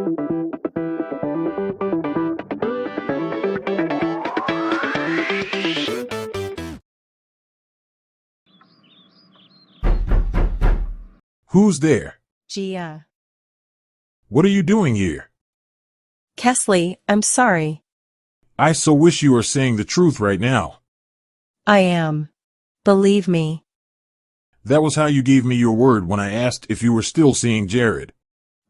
Who's there? Gia. What are you doing here? Kesley, I'm sorry. I so wish you were saying the truth right now. I am. Believe me. That was how you gave me your word when I asked if you were still seeing Jared.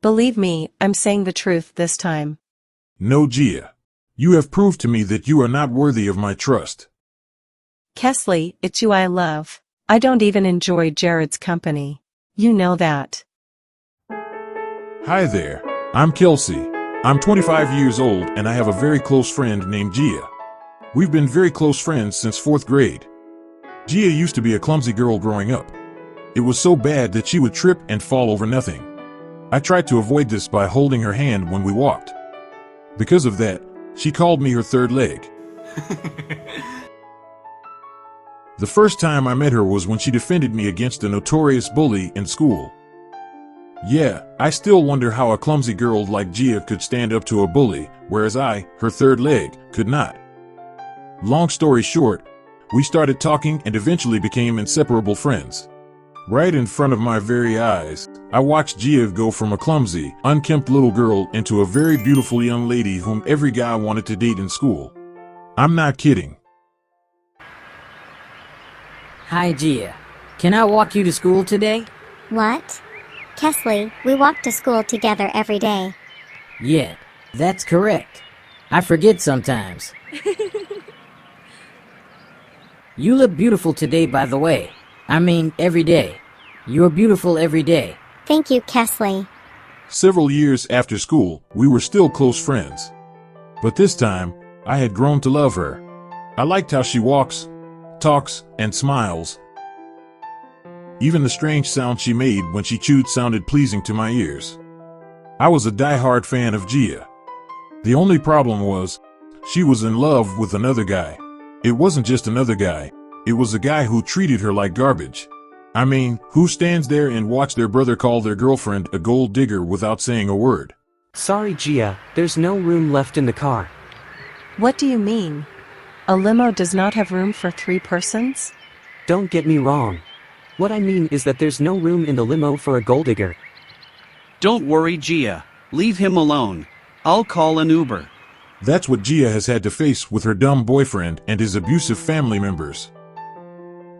Believe me, I'm saying the truth this time. No, Gia. You have proved to me that you are not worthy of my trust. Kesley, it's you I love. I don't even enjoy Jared's company. You know that. Hi there. I'm Kelsey. I'm 25 years old and I have a very close friend named Gia. We've been very close friends since 4th grade. Gia used to be a clumsy girl growing up. It was so bad that she would trip and fall over nothing. I tried to avoid this by holding her hand when we walked. Because of that, she called me her third leg. The first time I met her was when she defended me against a notorious bully in school. Yeah, I still wonder how a clumsy girl like Gia could stand up to a bully, whereas I, her third leg, could not. Long story short, we started talking and eventually became inseparable friends. Right in front of my very eyes, I watched Gia go from a clumsy, unkempt little girl into a very beautiful young lady whom every guy wanted to date in school. I'm not kidding. Hi, Gia. Can I walk you to school today? What? Kesley, we walk to school together every day. Yeah, that's correct. I forget sometimes. You look beautiful today, by the way. I mean, every day. You're beautiful every day. Thank you, Kesley. Several years after school, we were still close friends. But this time, I had grown to love her. I liked how she walks, talks, and smiles. Even the strange sound she made when she chewed sounded pleasing to my ears. I was a die-hard fan of Gia. The only problem was, she was in love with another guy. It wasn't just another guy, it was a guy who treated her like garbage. I mean, who stands there and watch their brother call their girlfriend a gold digger without saying a word? Sorry, Gia, there's no room left in the car. What do you mean? A limo does not have room for 3 persons? Don't get me wrong. What I mean is that there's no room in the limo for a gold digger. Don't worry, Gia. Leave him alone. I'll call an Uber. That's what Gia has had to face with her dumb boyfriend and his abusive family members.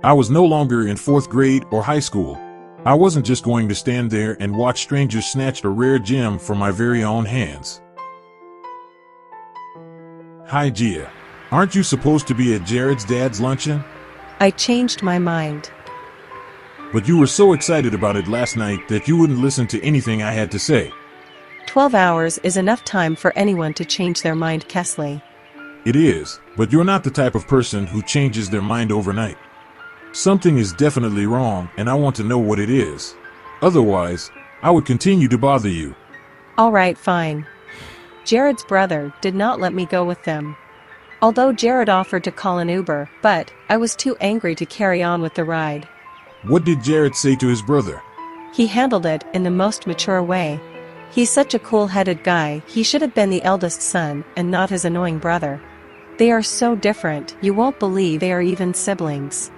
I was no longer in 4th grade or high school. I wasn't just going to stand there and watch strangers snatch a rare gem from my very own hands. Hi, Gia. Aren't you supposed to be at Jared's dad's luncheon? I changed my mind. But you were so excited about it last night that you wouldn't listen to anything I had to say. 12 hours is enough time for anyone to change their mind, Kesley. It is, but you're not the type of person who changes their mind overnight. Something is definitely wrong, and I want to know what it is. Otherwise, I would continue to bother you. All right, fine. Jared's brother did not let me go with them. Although Jared offered to call an Uber, but I was too angry to carry on with the ride. What did Jared say to his brother? He handled it in the most mature way. He's such a cool-headed guy, he should have been the eldest son and not his annoying brother. They are so different, you won't believe they are even siblings.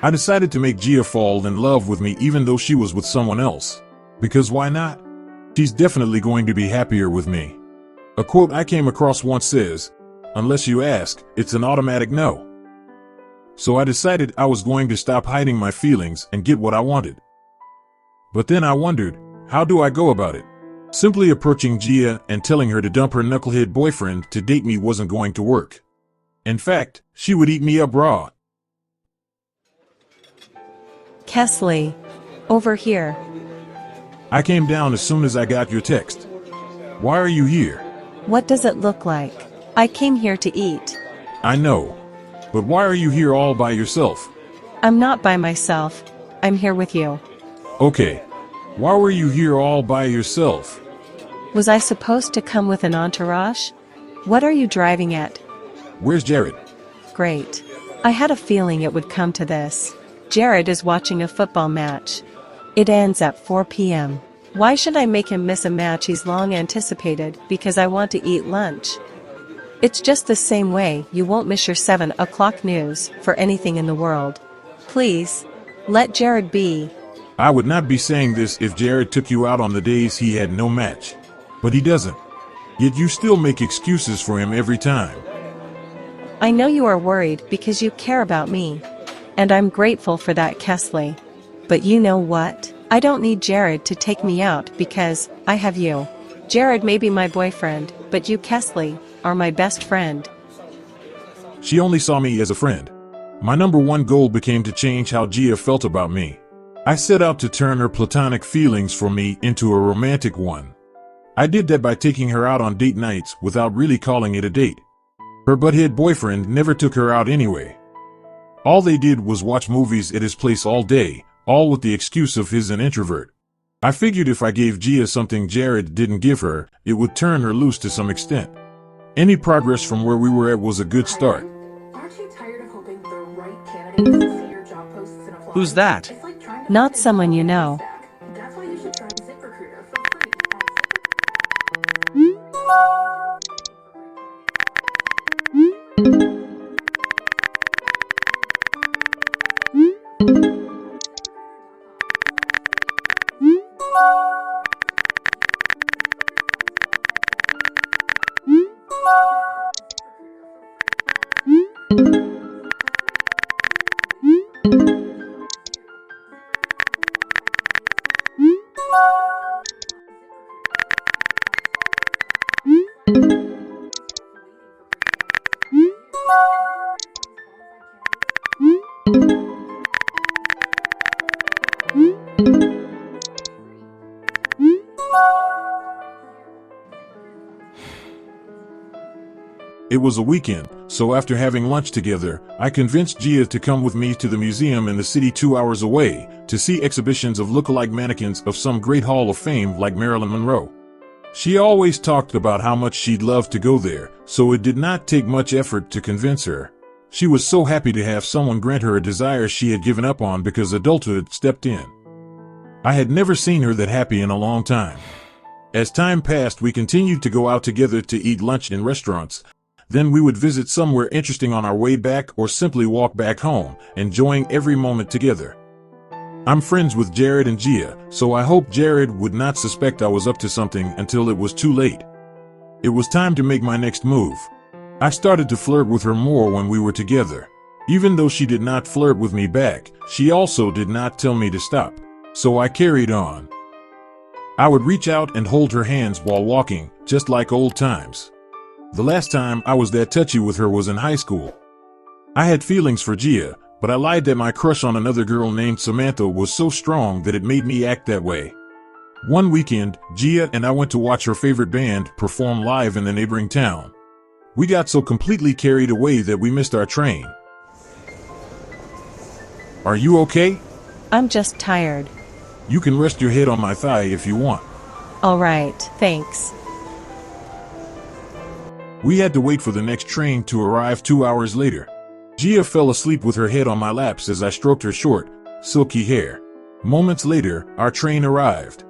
I decided to make Gia fall in love with me even though she was with someone else. Because why not? She's definitely going to be happier with me. A quote I came across once says, "Unless you ask, it's an automatic no." So I decided I was going to stop hiding my feelings and get what I wanted. But then I wondered, how do I go about it? Simply approaching Gia and telling her to dump her knucklehead boyfriend to date me wasn't going to work. In fact, she would eat me up raw. Kesley, over here. I came down as soon as I got your text. Why are you here? What does it look like? I came here to eat. I know. But why are you here all by yourself? I'm not by myself. I'm here with you. Okay. Why were you here all by yourself? Was I supposed to come with an entourage? What are you driving at? Where's Jared? Great. I had a feeling it would come to this. Jared is watching a football match. It ends at 4 p.m. Why should I make him miss a match he's long anticipated because I want to eat lunch? It's just the same way you won't miss your 7 o'clock news for anything in the world. Please, let Jared be. I would not be saying this if Jared took you out on the days he had no match. But he doesn't. Yet you still make excuses for him every time. I know you are worried because you care about me. And I'm grateful for that, Kesley. But you know what? I don't need Jared to take me out because I have you. Jared may be my boyfriend, but you, Kesley, are my best friend. She only saw me as a friend. My number one goal became to change how Gia felt about me. I set out to turn her platonic feelings for me into a romantic one. I did that by taking her out on date nights without really calling it a date. Her butthead boyfriend never took her out anyway. All they did was watch movies at his place all day, all with the excuse of he's an introvert. I figured if I gave Gia something Jared didn't give her, it would turn her loose to some extent. Any progress from where we were at was a good start. Aren't you tired of hoping the right candidate will see your job posts and apply? Who's that? It's like trying to Not find someone you know. That's why you should try ZipRecruiter for free It was a weekend, so after having lunch together, I convinced Gia to come with me to the museum in the city 2 hours away, to see exhibitions of look-alike mannequins of some great hall of fame like Marilyn Monroe. She always talked about how much she'd love to go there, so it did not take much effort to convince her. She was so happy to have someone grant her a desire she had given up on because adulthood stepped in. I had never seen her that happy in a long time. As time passed, we continued to go out together to eat lunch in restaurants. Then we would visit somewhere interesting on our way back or simply walk back home, enjoying every moment together. I'm friends with Jared and Gia, so I hoped Jared would not suspect I was up to something until it was too late. It was time to make my next move. I started to flirt with her more when we were together. Even though she did not flirt with me back, she also did not tell me to stop. So I carried on. I would reach out and hold her hands while walking, just like old times. The last time I was that touchy with her was in high school. I had feelings for Gia, but I lied that my crush on another girl named Samantha was so strong that it made me act that way. One weekend, Gia and I went to watch her favorite band perform live in the neighboring town. We got so completely carried away that we missed our train. Are you okay? I'm just tired. You can rest your head on my thigh if you want. All right, thanks. We had to wait for the next train to arrive 2 hours later. Gia fell asleep with her head on my laps as I stroked her short, silky hair. Moments later, our train arrived.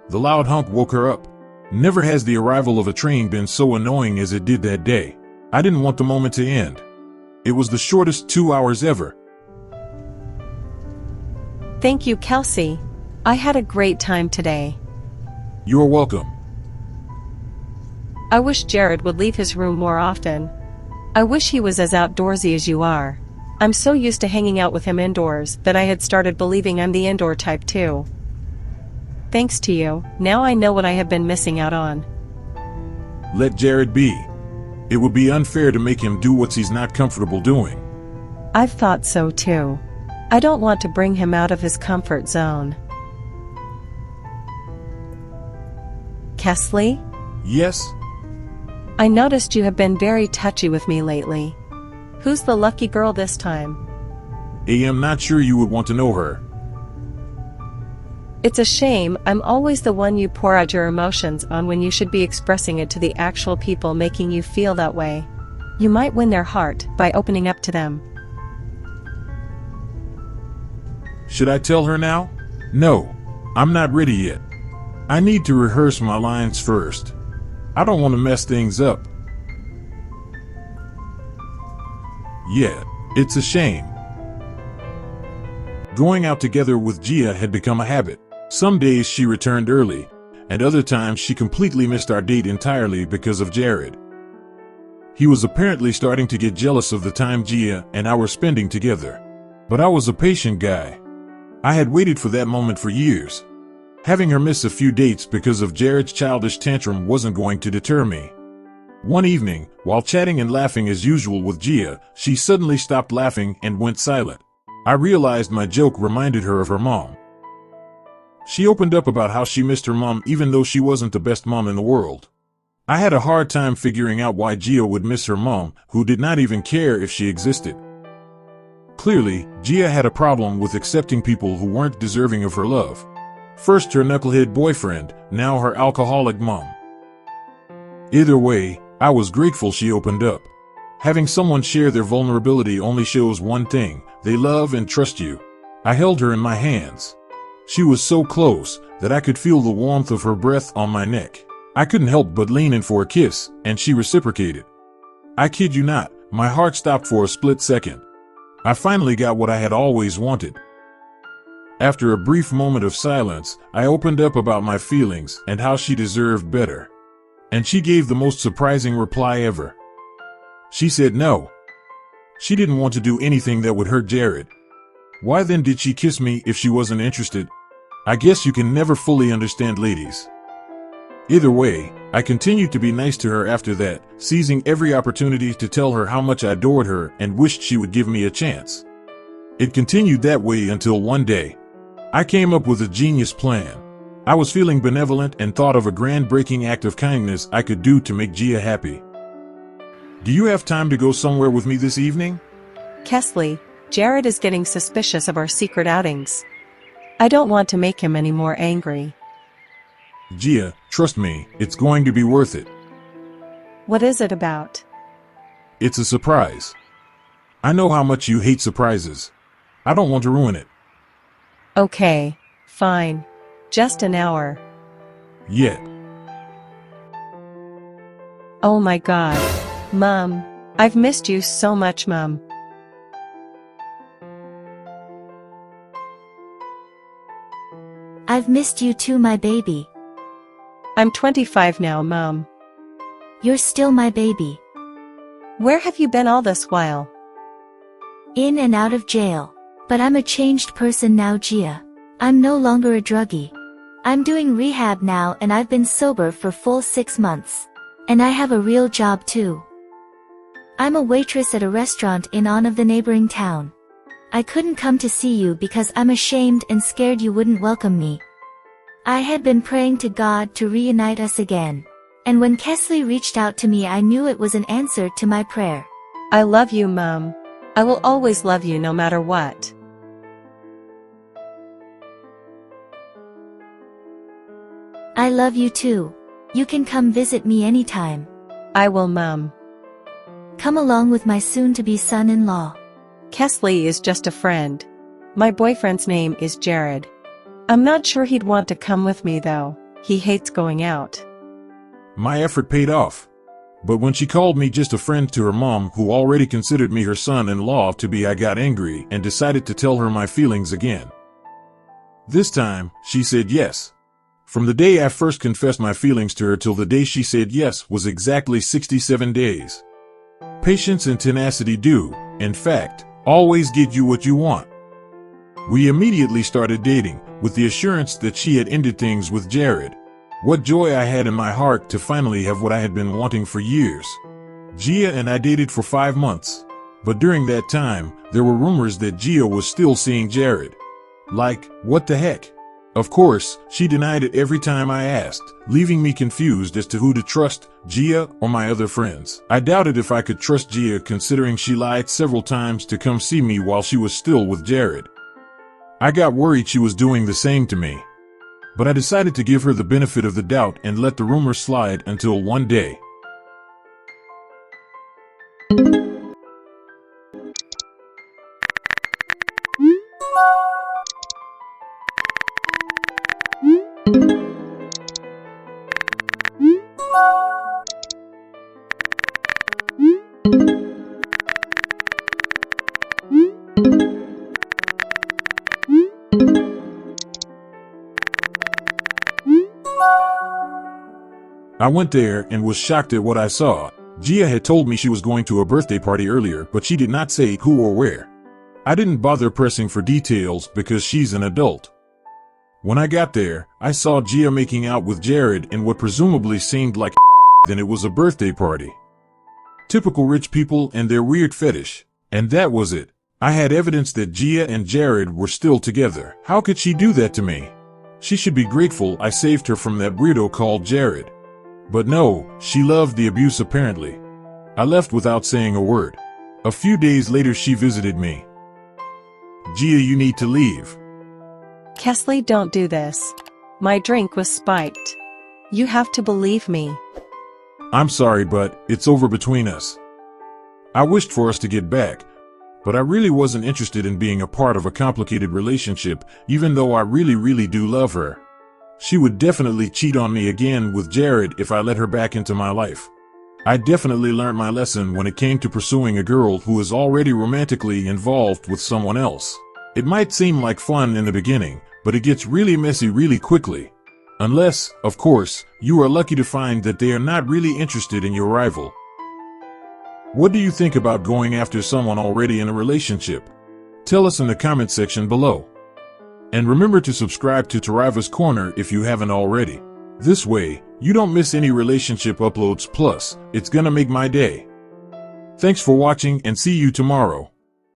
The loud honk woke her up. Never has the arrival of a train been so annoying as it did that day. I didn't want the moment to end. It was the shortest 2 hours ever. Thank you, Kelsey. I had a great time today. You're welcome. I wish Jared would leave his room more often. I wish he was as outdoorsy as you are. I'm so used to hanging out with him indoors that I had started believing I'm the indoor type too. Thanks to you, now I know what I have been missing out on. Let Jared be. It would be unfair to make him do what he's not comfortable doing. I've thought so too. I don't want to bring him out of his comfort zone. Kesley? Yes? I noticed you have been very touchy with me lately. Who's the lucky girl this time? I'm not sure you would want to know her. It's a shame I'm always the one you pour out your emotions on when you should be expressing it to the actual people making you feel that way. You might win their heart by opening up to them. Should I tell her now? No. I'm not ready yet. I need to rehearse my lines first. I don't want to mess things up. Yeah, it's a shame. Going out together with Gia had become a habit. Some days she returned early, and other times she completely missed our date entirely because of Jared. He was apparently starting to get jealous of the time Gia and I were spending together. But I was a patient guy. I had waited for that moment for years. Having her miss a few dates because of Jared's childish tantrum wasn't going to deter me. One evening, while chatting and laughing as usual with Gia, she suddenly stopped laughing and went silent. I realized my joke reminded her of her mom. She opened up about how she missed her mom even though she wasn't the best mom in the world. I had a hard time figuring out why Gia would miss her mom, who did not even care if she existed. Clearly, Gia had a problem with accepting people who weren't deserving of her love. First her knucklehead boyfriend, now her alcoholic mom. Either way, I was grateful she opened up. Having someone share their vulnerability only shows one thing: they love and trust you. I held her in my hands. She was so close that I could feel the warmth of her breath on my neck. I couldn't help but lean in for a kiss, and she reciprocated. I kid you not, my heart stopped for a split second. I finally got what I had always wanted. After a brief moment of silence, I opened up about my feelings and how she deserved better. And she gave the most surprising reply ever. She said no. She didn't want to do anything that would hurt Jared. Why then did she kiss me if she wasn't interested? I guess you can never fully understand ladies. Either way, I continued to be nice to her after that, seizing every opportunity to tell her how much I adored her and wished she would give me a chance. It continued that way until one day. I came up with a genius plan. I was feeling benevolent and thought of a groundbreaking act of kindness I could do to make Gia happy. Do you have time to go somewhere with me this evening? Kesley, Jared is getting suspicious of our secret outings. I don't want to make him any more angry. Gia, trust me, it's going to be worth it. What is it about? It's a surprise. I know how much you hate surprises. I don't want to ruin it. Okay, fine. Just an hour. Yet. Oh my God. Mom, I've missed you so much, Mom. I've missed you too, my baby. I'm 25 now, Mom. You're still my baby. Where have you been all this while? In and out of jail. But I'm a changed person now, Gia. I'm no longer a druggie. I'm doing rehab now and I've been sober for full 6 months. And I have a real job too. I'm a waitress at a restaurant in of the neighboring town. I couldn't come to see you because I'm ashamed and scared you wouldn't welcome me. I had been praying to God to reunite us again. And when Kesley reached out to me, I knew it was an answer to my prayer. I love you, Mom. I will always love you no matter what. I love you too. You can come visit me anytime. I will, Mom. Come along with my soon-to-be son-in-law. Kesley is just a friend. My boyfriend's name is Jared. I'm not sure he'd want to come with me though. He hates going out. My effort paid off. But when she called me just a friend to her mom, who already considered me her son-in-law to be, I got angry and decided to tell her my feelings again. This time, she said yes. From the day I first confessed my feelings to her till the day she said yes was exactly 67 days. Patience and tenacity do, in fact, always get you what you want. We immediately started dating, with the assurance that she had ended things with Jared. What joy I had in my heart to finally have what I had been wanting for years. Gia and I dated for 5 months. But during that time, there were rumors that Gia was still seeing Jared. Like, what the heck? Of course, she denied it every time I asked, leaving me confused as to who to trust, Gia or my other friends. I doubted if I could trust Gia, considering she lied several times to come see me while she was still with Jared. I got worried she was doing the same to me. But I decided to give her the benefit of the doubt and let the rumor slide until one day. I went there and was shocked at what I saw. Gia had told me she was going to a birthday party earlier, but she did not say who or where. I didn't bother pressing for details because she's an adult. When I got there, I saw Gia making out with Jared in what presumably seemed like then it was a birthday party. Typical rich people and their weird fetish. And that was it. I had evidence that Gia and Jared were still together. How could she do that to me? She should be grateful I saved her from that weirdo called Jared. But no, she loved the abuse apparently. I left without saying a word. A few days later she visited me. Gia, you need to leave. Kesley, don't do this. My drink was spiked. You have to believe me. I'm sorry, but it's over between us. I wished for us to get back, but I really wasn't interested in being a part of a complicated relationship, even though I really do love her. She would definitely cheat on me again with Jared if I let her back into my life. I definitely learned my lesson when it came to pursuing a girl who is already romantically involved with someone else. It might seem like fun in the beginning, but it gets really messy really quickly. Unless, of course, you are lucky to find that they are not really interested in your rival. What do you think about going after someone already in a relationship? Tell us in the comment section below. And remember to subscribe to Tariva's Corner if you haven't already. This way, you don't miss any relationship uploads, plus, it's gonna make my day. Thanks for watching and see you tomorrow.